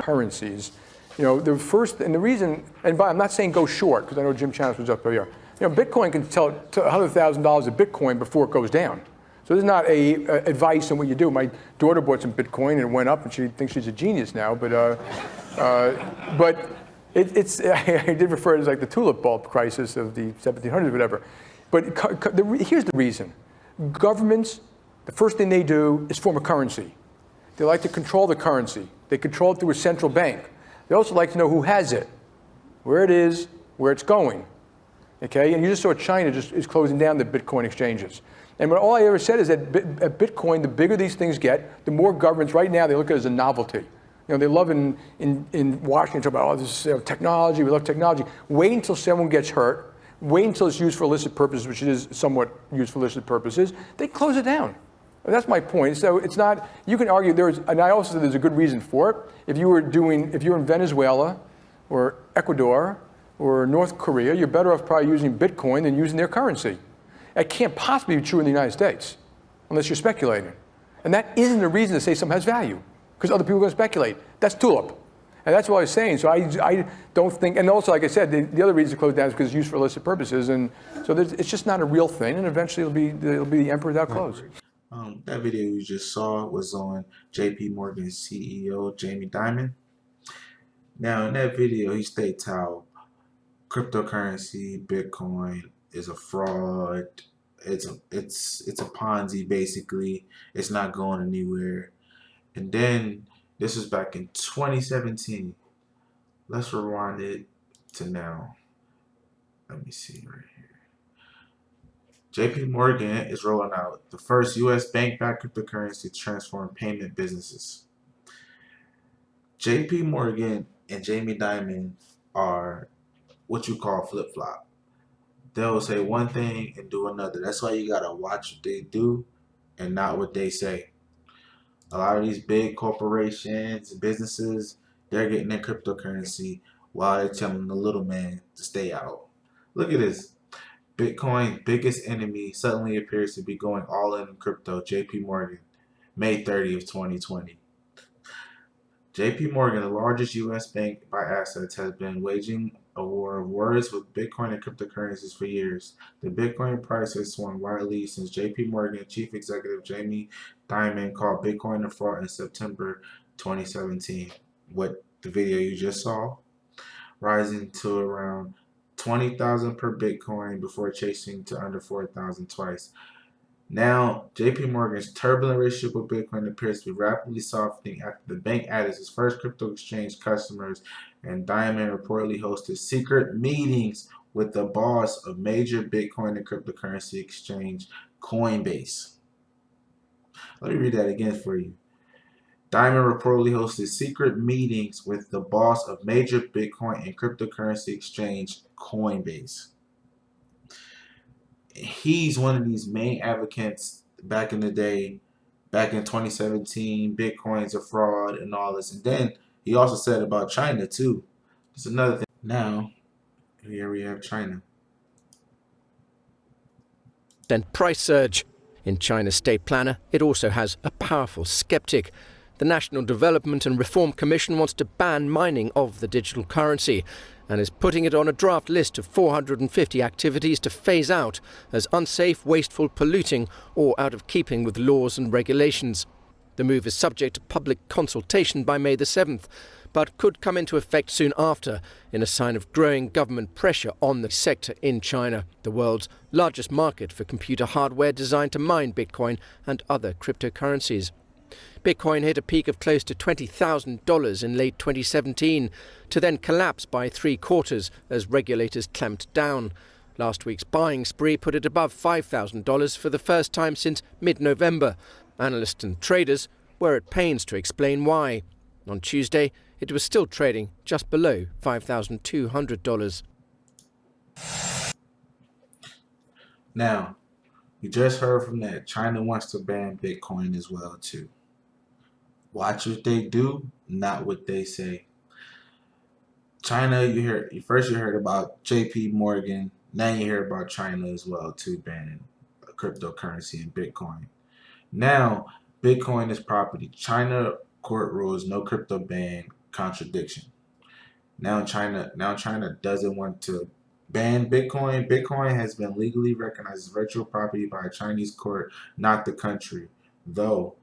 currencies. The first, and the reason, and I'm not saying go short, because I know Jim Chanos was up here. Bitcoin can tell $100,000 of Bitcoin before it goes down. So there's not advice on what you do. My daughter bought some Bitcoin and it went up, and she thinks she's a genius now. But it's I did refer to it as like the tulip bulb crisis of the 1700s, whatever. But here's the reason: governments, the first thing they do is form a currency. They like to control the currency. They control it through a central bank. They also like to know who has it, where it is, where it's going. Okay, and you just saw China just is closing down the Bitcoin exchanges. And all I ever said is that at Bitcoin, the bigger these things get, the more governments, right now, they look at it as a novelty. They love in Washington, talk about, this is technology, we love technology. Wait until someone gets hurt. Wait until it's used for illicit purposes, which it is somewhat used for illicit purposes. They close it down. That's my point. So it's not, you can argue and I also said there's a good reason for it. If you're in Venezuela or Ecuador or North Korea, you're better off probably using Bitcoin than using their currency. That can't possibly be true in the United States, unless you're speculating. And that isn't a reason to say something has value, because other people are going to speculate. That's tulip. And that's what I was saying. So I don't think, and also, like I said, the other reason to close down is because it's used for illicit purposes. And so it's just not a real thing, and eventually it'll be the emperor without clothes. That video you just saw was on JP Morgan's CEO, Jamie Dimon. Now, in that video, he states how cryptocurrency, Bitcoin, is a fraud. It's a Ponzi, basically. It's not going anywhere. And then this was back in 2017. Let's rewind it to now. Let me see right here. JP Morgan is rolling out the first U.S. bank-backed cryptocurrency to transform payment businesses. JP Morgan and Jamie Dimon are what you call flip-flop. They'll say one thing and do another. That's why you gotta watch what they do and not what they say. A lot of these big corporations and businesses, they're getting their cryptocurrency while they're telling the little man to stay out. Look at this. Bitcoin's biggest enemy suddenly appears to be going all in crypto. JP Morgan, May 30th, 2020. JP Morgan, the largest U.S. bank by assets, has been waging a war of words with Bitcoin and cryptocurrencies for years. The Bitcoin price has swung widely since JP Morgan Chief Executive Jamie Dimon called Bitcoin a fraud in September 2017. What the video you just saw, rising to around 20,000 per Bitcoin before chasing to under 4,000 twice. Now, JP Morgan's turbulent relationship with Bitcoin appears to be rapidly softening after the bank added its first crypto exchange customers, and Dimon reportedly hosted secret meetings with the boss of major Bitcoin and cryptocurrency exchange, Coinbase. Let me read that again for you. Dimon reportedly hosted secret meetings with the boss of major Bitcoin and cryptocurrency exchange, Coinbase. He's one of these main advocates back in the day, back in 2017, Bitcoin's a fraud and all this. And then he also said about China too. It's another thing. Now, here we have China. Then price surge. In China's state planner, it also has a powerful skeptic. The National Development and Reform Commission wants to ban mining of the digital currency and is putting it on a draft list of 450 activities to phase out as unsafe, wasteful, polluting or out of keeping with laws and regulations. The move is subject to public consultation by May the 7th, but could come into effect soon after in a sign of growing government pressure on the sector in China, the world's largest market for computer hardware designed to mine Bitcoin and other cryptocurrencies. Bitcoin hit a peak of close to $20,000 in late 2017, to then collapse by 3/4 as regulators clamped down. Last week's buying spree put it above $5,000 for the first time since mid-November. Analysts and traders were at pains to explain why. On Tuesday, it was still trading just below $5,200. Now, you just heard from that. China wants to ban Bitcoin as well too. Watch what they do, not what they say. China, you heard about JP Morgan. Now you hear about China as well too, banning cryptocurrency and Bitcoin. Now, Bitcoin is property. China court rules no crypto ban contradiction. Now China doesn't want to ban Bitcoin. Bitcoin has been legally recognized as virtual property by a Chinese court, not the country, though.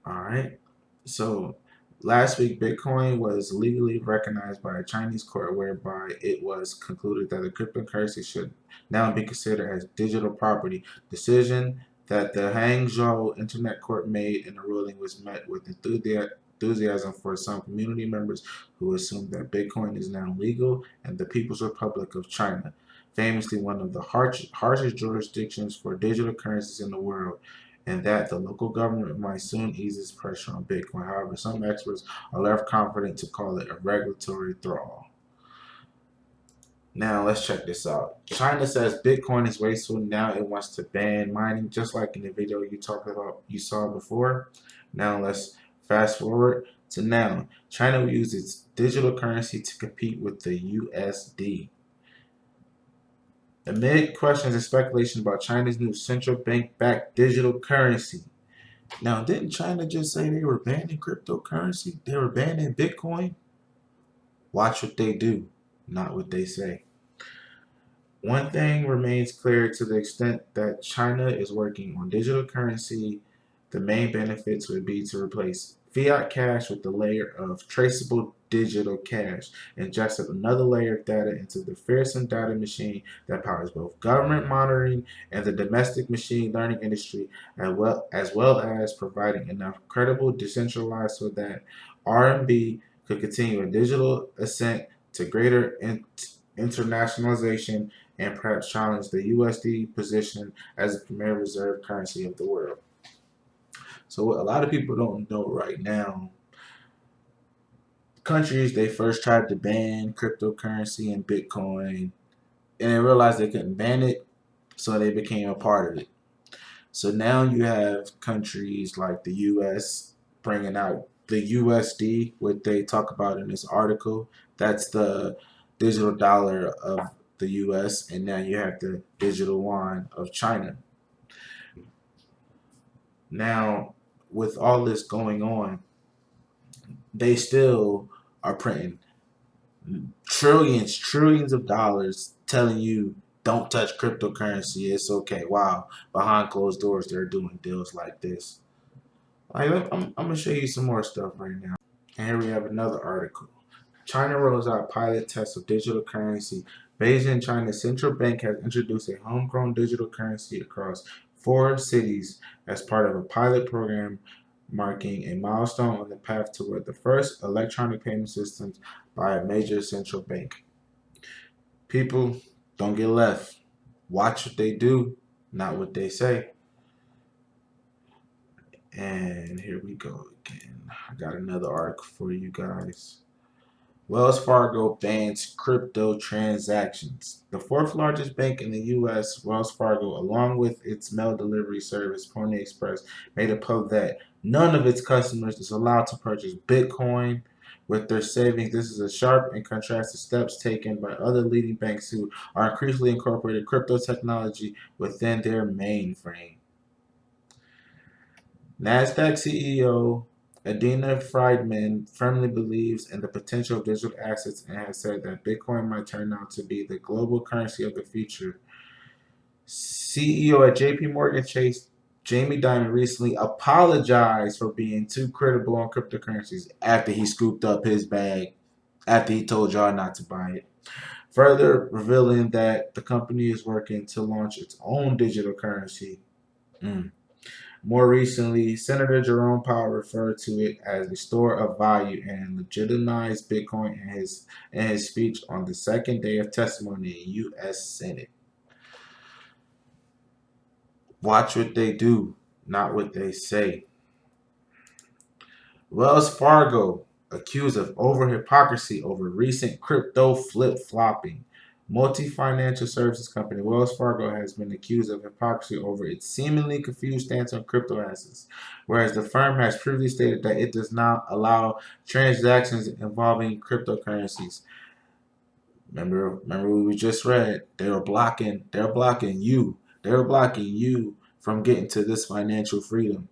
All right. So last week, Bitcoin was legally recognized by a Chinese court, whereby it was concluded that the cryptocurrency should now be considered as digital property. Decision that the Hangzhou Internet Court made in the ruling was met with enthusiasm for some community members who assumed that Bitcoin is now legal in the People's Republic of China, famously one of the harshest jurisdictions for digital currencies in the world, and that the local government might soon ease its pressure on Bitcoin. However, some experts are left confident to call it a regulatory thrall. Now, let's check this out. China says Bitcoin is wasteful. Now it wants to ban mining, just like in the video you saw before. Now, let's fast forward to now. China will use its digital currency to compete with the USD. Amid questions and speculation about China's new central bank-backed digital currency. Now, didn't China just say they were banning cryptocurrency? They were banning Bitcoin? Watch what they do, not what they say. One thing remains clear: to the extent that China is working on digital currency, the main benefits would be to replace fiat cash with a layer of traceable digital cash, inject another layer of data into the fearsome data machine that powers both government monitoring and the domestic machine learning industry, as well as providing enough credible decentralized so that RMB could continue a digital ascent to greater internationalization and perhaps challenge the USD position as the premier reserve currency of the world. So what a lot of people don't know right now, countries, they first tried to ban cryptocurrency and Bitcoin, and they realized they couldn't ban it, so they became a part of it. So now you have countries like the US bringing out the USD, what they talk about in this article. That's the digital dollar of the US, and now you have the digital yuan of China. Now, with all this going on, they still are printing trillions of dollars telling you don't touch cryptocurrency, it's okay. Wow, behind closed doors they're doing deals like this. I'm gonna show you some more stuff right now. And here we have another article. China rolls out pilot tests of digital currency. Beijing, China's central bank, has introduced a homegrown digital currency across 4 cities as part of a pilot program, marking a milestone on the path toward the first electronic payment systems by a major central bank. People, don't get left. Watch what they do, not what they say. And here we go again. I got another article for you guys. Wells Fargo bans crypto transactions. The 4th largest bank in the U.S., Wells Fargo, along with its mail delivery service, Pony Express, made it public that none of its customers is allowed to purchase Bitcoin with their savings. This is a sharp and contrast to steps taken by other leading banks who are increasingly incorporating crypto technology within their mainframe. NASDAQ CEO Adena Friedman firmly believes in the potential of digital assets and has said that Bitcoin might turn out to be the global currency of the future. CEO at JP Morgan Chase, Jamie Dimon, recently apologized for being too critical on cryptocurrencies after he scooped up his bag, after he told y'all not to buy it. Further revealing that the company is working to launch its own digital currency. More recently, Senator Jerome Powell referred to it as a store of value and legitimized Bitcoin in his speech on the second day of testimony in U.S. Senate. Watch what they do, not what they say. Wells Fargo accused of hypocrisy over recent crypto flip-flopping. Multi-financial services company Wells Fargo has been accused of hypocrisy over its seemingly confused stance on crypto assets, whereas the firm has previously stated that it does not allow transactions involving cryptocurrencies. Remember what we just read? They're blocking you from getting to this financial freedom.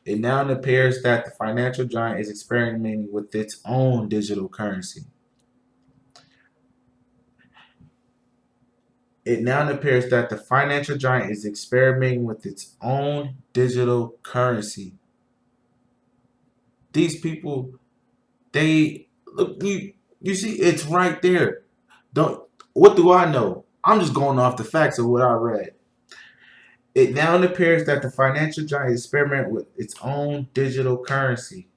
It now appears that the financial giant is experimenting with its own digital currency. It now appears that the financial giant is experimenting with its own digital currency. These people, they look, you see, it's right there. Don't What do I know? I'm just going off the facts of what I read. It now appears that the financial giant is experimenting with its own digital currency.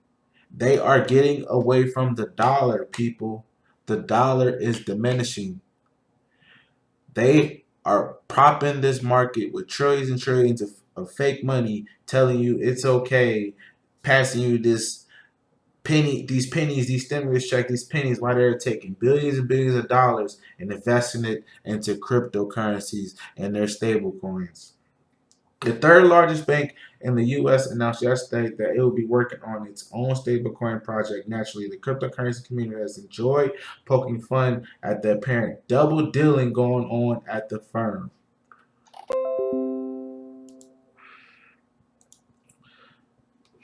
They are getting away from the dollar, people. The dollar is diminishing. They are propping this market with trillions and trillions of fake money, telling you it's okay, passing you these pennies, these stimulus checks, these pennies, while they're taking billions and billions of dollars and investing it into cryptocurrencies and their stable coins. The third largest bank in the U.S. announced yesterday that it will be working on its own stablecoin project. Naturally, the cryptocurrency community has enjoyed poking fun at the apparent double dealing going on at the firm.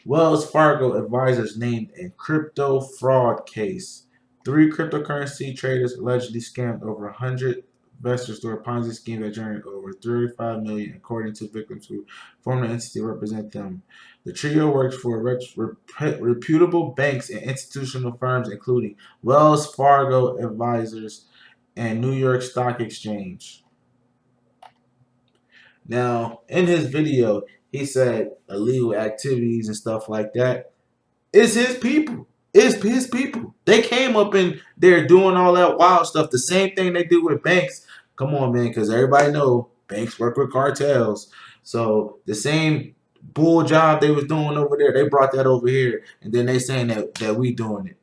Wells Fargo advisors named in crypto fraud case. 3 cryptocurrency traders allegedly scammed over 100 investors through a Ponzi scheme that generated over $35 million, according to victims who formed an entity to represent them. The trio works for reputable banks and institutional firms, including Wells Fargo Advisors and New York Stock Exchange. Now, in his video, he said illegal activities and stuff like that. It's his people. It's his people. They came up in there doing all that wild stuff. The same thing they do with banks. Come on, man, because everybody know banks work with cartels. So the same bull job they was doing over there, they brought that over here, and then they saying that we doing it.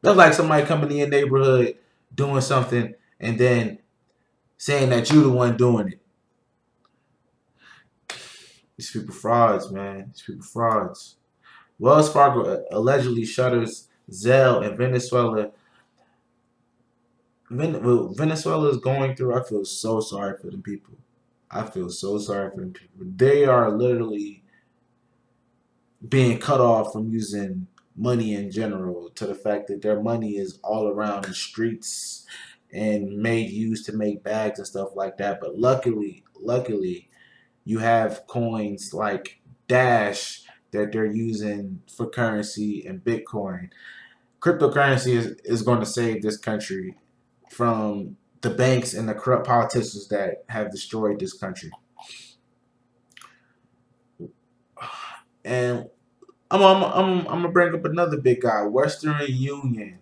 That's like somebody coming in your neighborhood doing something and then saying that you the one doing it. These people frauds, man. These people frauds. Wells Fargo allegedly shutters Zelle in Venezuela. Venezuela is going through. I feel so sorry for them people. I feel so sorry for them people. They are literally being cut off from using money in general, to the fact that their money is all around the streets and used to make bags and stuff like that. But luckily, you have coins like Dash that they're using for currency and Bitcoin. Cryptocurrency is going to save this country from the banks and the corrupt politicians that have destroyed this country. And I'm gonna bring up another big guy, Western Union.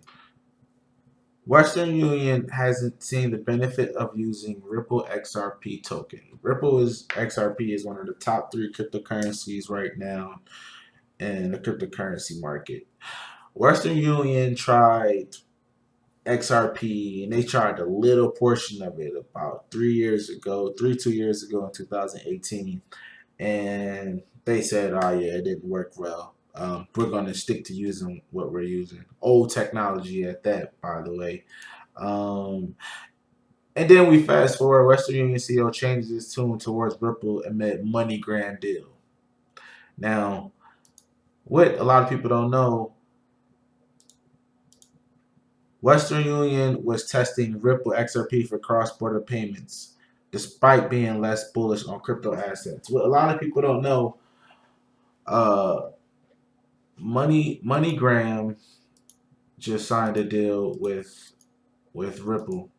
Western Union hasn't seen the benefit of using Ripple XRP token. XRP is one of the top 3 cryptocurrencies right now in the cryptocurrency market. Western Union tried XRP and they tried a little portion of it about 2 years ago in 2018, and they said, oh yeah, it didn't work well. We're going to stick to using what we're using. Old technology at that, by the way. And then we fast forward, Western Union CEO changes his tune towards Ripple amid MoneyGram deal. Now, what a lot of people don't know, Western Union was testing Ripple XRP for cross-border payments, despite being less bullish on crypto assets. What a lot of people don't know, MoneyGram just signed a deal with Ripple,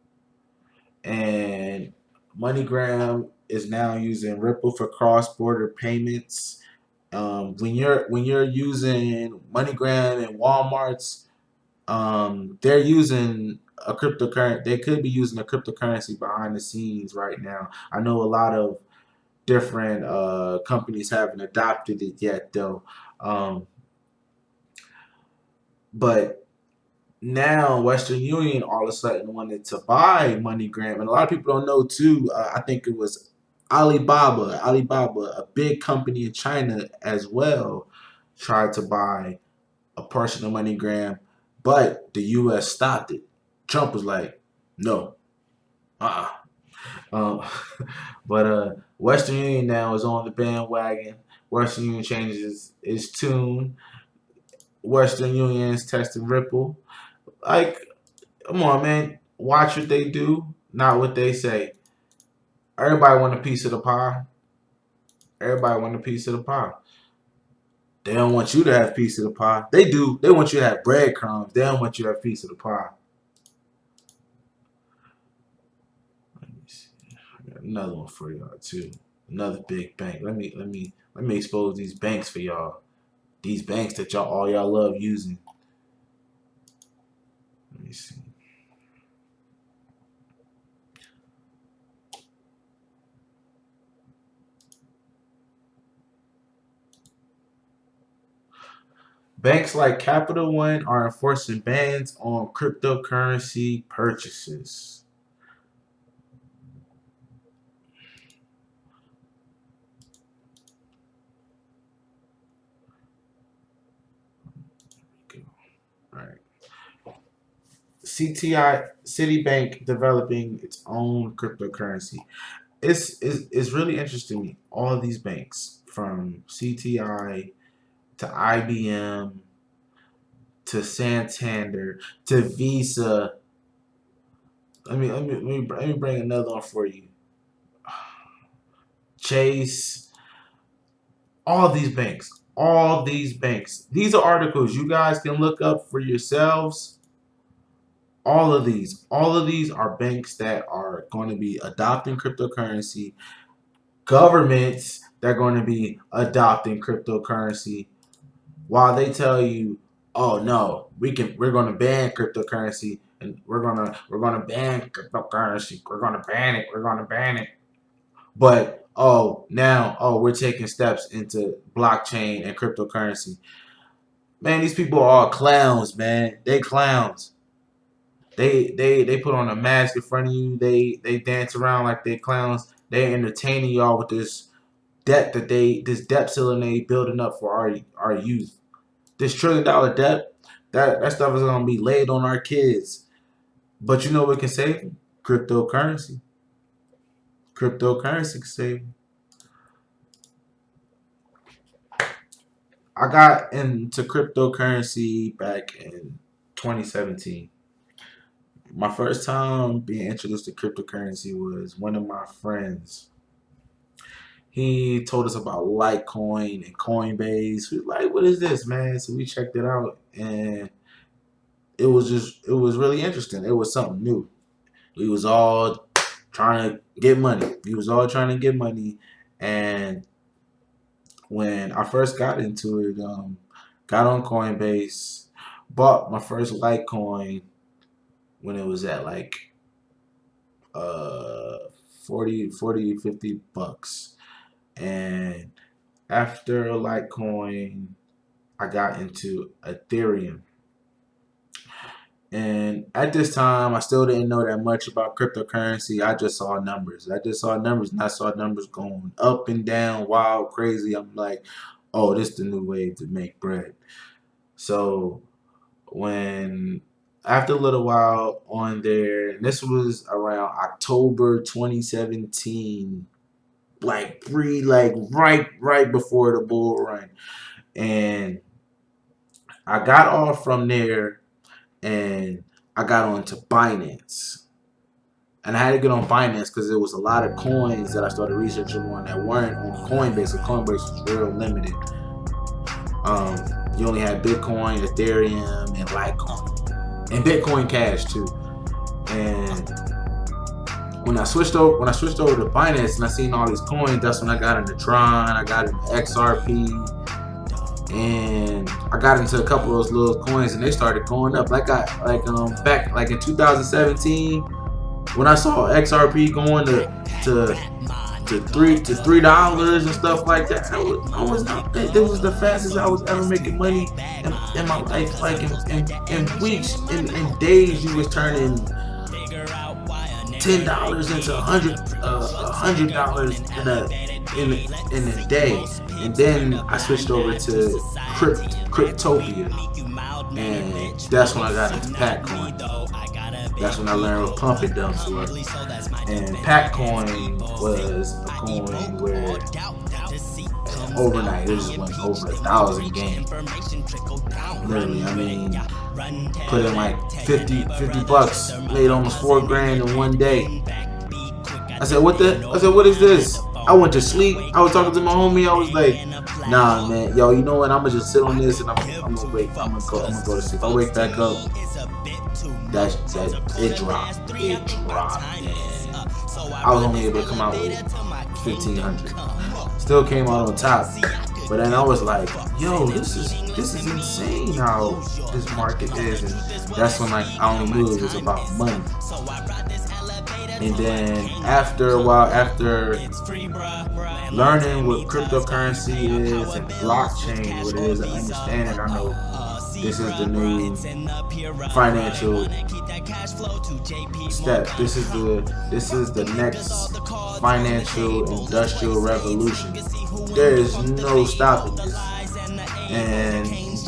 and MoneyGram is now using Ripple for cross-border payments. When you're using MoneyGram and Walmart's, they're using a cryptocurrency. They could be using a cryptocurrency behind the scenes right now. I know a lot of different companies haven't adopted it yet, though. But now Western Union all of a sudden wanted to buy MoneyGram, and a lot of people don't know too. I think it was Alibaba, a big company in China as well, tried to buy a portion of MoneyGram, but the U.S. stopped it. Trump was like, no, but Western Union now is on the bandwagon. Western Union changes its tune. Western Union's testing Ripple. Like, come on, man. Watch what they do, not what they say. Everybody want a piece of the pie. Everybody want a piece of the pie. They don't want you to have a piece of the pie. They do. They want you to have breadcrumbs. They don't want you to have a piece of the pie. Let me see. I got another one for y'all too. Another big bank. Let me expose these banks for y'all. These banks that all y'all love using. Let me see. Banks like Capital One are enforcing bans on cryptocurrency purchases. All right. Citibank developing its own cryptocurrency. It's really interesting to me. All of these banks, from CTI to IBM to Santander to Visa. Let me bring another one for you. Chase. All these banks. These are articles you guys can look up for yourselves. All of these are banks that are going to be adopting cryptocurrency. Governments that are going to be adopting cryptocurrency. While they tell you, oh no, we're going to ban cryptocurrency, and we're going to ban cryptocurrency. We're going to ban it. But now we're taking steps into blockchain and cryptocurrency. Man, these people are all clowns, man. They clowns. They put on a mask in front of you. They dance around like they clowns. They entertaining y'all with this debt ceiling they building up for our youth. This $1 trillion debt, that stuff is gonna be laid on our kids. But you know what can save them? Cryptocurrency. Cryptocurrency can save them. I got into cryptocurrency back in 2017. My first time being introduced to cryptocurrency was one of my friends. He told us about Litecoin and Coinbase. We were like, what is this, man? So we checked it out, and it was really interesting. It was something new. We was all trying to get money. And when I first got into it, got on Coinbase, bought my first Litecoin when it was at like 40, 50 bucks. And after Litecoin, I got into Ethereum. And at this time, I still didn't know that much about cryptocurrency. I just saw numbers. And I saw numbers going up and down, wild, crazy. I'm like, oh, this is the new way to make bread. So after a little while on there, and this was around October 2017, right before the bull run. And I got off from there, and I got onto Binance. And I had to get on Binance because there was a lot of coins that I started researching on that weren't on Coinbase. And Coinbase was real limited. You only had Bitcoin, Ethereum, and Litecoin. And Bitcoin Cash too. And when I switched over to Binance and I seen all these coins, that's when I got into Tron, I got into XRP, and I got into a couple of those little coins, and they started going up. Back in 2017, when I saw XRP going to $3 and stuff like that, it was the fastest I was ever making money in my life. Like in weeks, in days, you was turning $10 into $100 in a day. And then I switched over to Cryptopia, and that's when I got into Patcoin. That's when I learned what pump and dumps were. And Patcoin was a coin where overnight. It just went over 1,000 games. Literally, I mean, put in like 50 bucks, made almost $4,000 in one day. I said, what is this? I went to sleep. I was talking to my homie. I was like, nah, man, yo, you know what? I'm gonna just sit on this and I'm gonna wait. I'm gonna go to sleep. I wake back up. It dropped. Man. I was only able to come out with 1,500. Still came out on top. But then I was like, yo, this is insane how this market is, and that's when like I only knew it was about money. And then after a while, after learning what cryptocurrency is and blockchain, what it is, and understanding, I know this is the new financial step. This is the next financial industrial revolution. There is no stopping this. And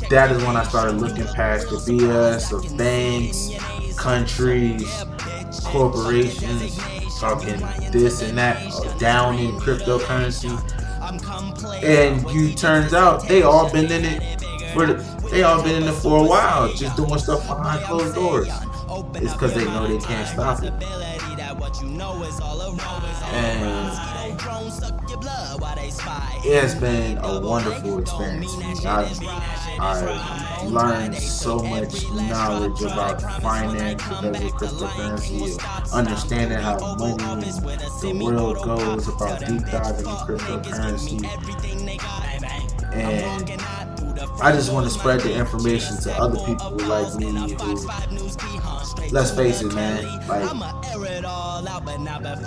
that is when I started looking past the BS of banks, countries, corporations talking this and that down in cryptocurrency. And it turns out they all been in it for a while, just doing stuff behind closed doors. It's because they know they can't stop it. And it has been a wonderful experience. I've learned so much knowledge about finance because of cryptocurrency, understanding how money in the world goes, about deep diving in cryptocurrency. And I just want to spread the information to other people who like me, who, let's face it, man, like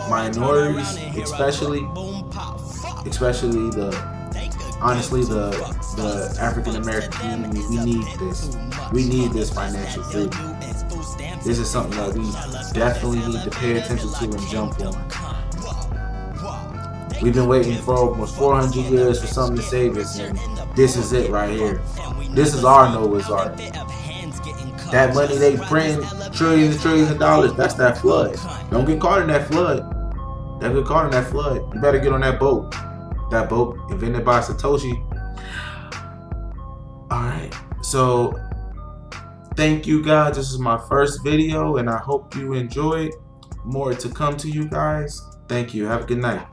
minorities, especially the African American community. We need this financial freedom. This is something that we definitely need to pay attention to and jump on. We've been waiting for almost 400 years for something to save us, and this is it right here. This is our Noah's Ark. That money they print, trillions and trillions of dollars, that's that flood. Don't get caught in that flood. Don't get caught in that flood. You better get on that boat. That boat invented by Satoshi. Alright, so thank you guys. This is my first video and I hope you enjoyed. More to come to you guys. Thank you. Have a good night.